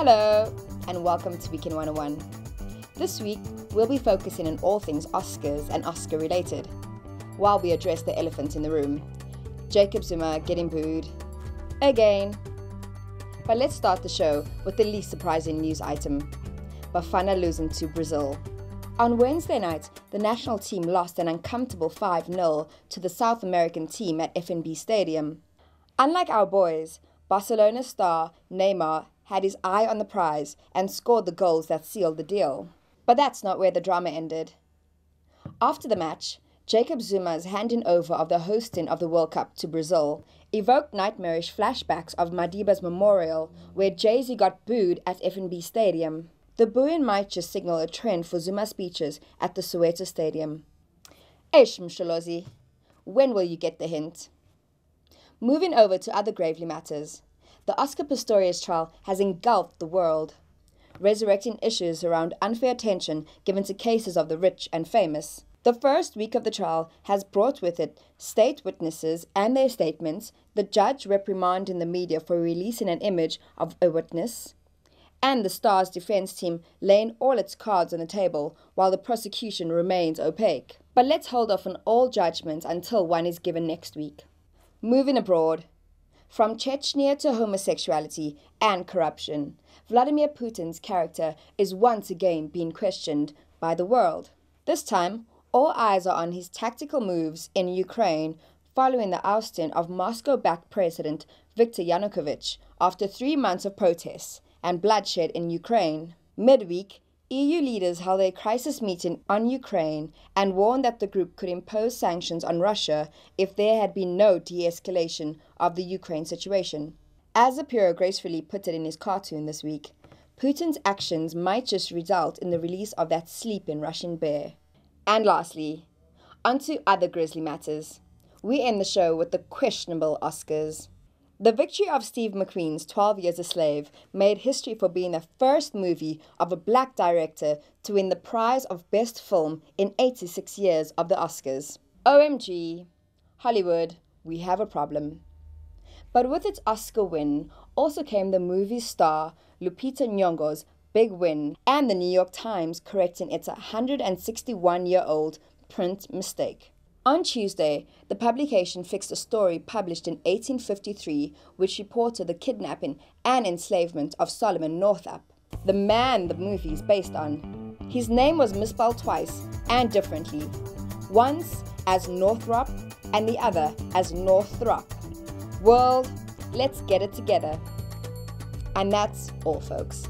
Hello, and welcome to Weekend 101. This week, we'll be focusing on all things Oscars and Oscar related, while we address the elephant in the room, Jacob Zuma getting booed again. But let's start the show with the least surprising news item, Bafana losing to Brazil. On Wednesday night, the national team lost an uncomfortable 5-0 to the South American team at FNB Stadium. Unlike our boys, Barcelona star Neymar had his eye on the prize and scored the goals that sealed the deal. But that's not where the drama ended. After the match, Jacob Zuma's handing over of the hosting of the World Cup to Brazil evoked nightmarish flashbacks of Madiba's memorial, where Jay-Z got booed at FNB Stadium. The booing might just signal a trend for Zuma's speeches at the Soweto Stadium. Eish Msholozi, when will you get the hint? Moving over to other gravely matters, the Oscar Pistorius trial has engulfed the world, resurrecting issues around unfair attention given to cases of the rich and famous. The first week of the trial has brought with it state witnesses and their statements, the judge reprimanding the media for releasing an image of a witness, and the star's defense team laying all its cards on the table while the prosecution remains opaque. But let's hold off on all judgments until one is given next week. Moving abroad. From Chechnya to homosexuality and corruption, Vladimir Putin's character is once again being questioned by the world. This time, all eyes are on his tactical moves in Ukraine following the ousting of Moscow-backed President Viktor Yanukovych after 3 months of protests and bloodshed in Ukraine. Midweek, EU leaders held a crisis meeting on Ukraine and warned that the group could impose sanctions on Russia if there had been no de-escalation of the Ukraine situation. As Apiro gracefully put it in his cartoon this week, Putin's actions might just result in the release of that sleeping Russian bear. And lastly, onto other grisly matters. We end the show with the questionable Oscars. The victory of Steve McQueen's 12 Years a Slave made history for being the first movie of a black director to win the prize of Best Film in 86 years of the Oscars. OMG, Hollywood, we have a problem. But with its Oscar win also came the movie's star Lupita Nyong'o's big win and the New York Times correcting its 161-year-old print mistake. On Tuesday, the publication fixed a story published in 1853 which reported the kidnapping and enslavement of Solomon Northup, the man the movie is based on. His name was misspelled twice and differently, once as Northrop and the other as Northrop. World, let's get it together. And that's all, folks.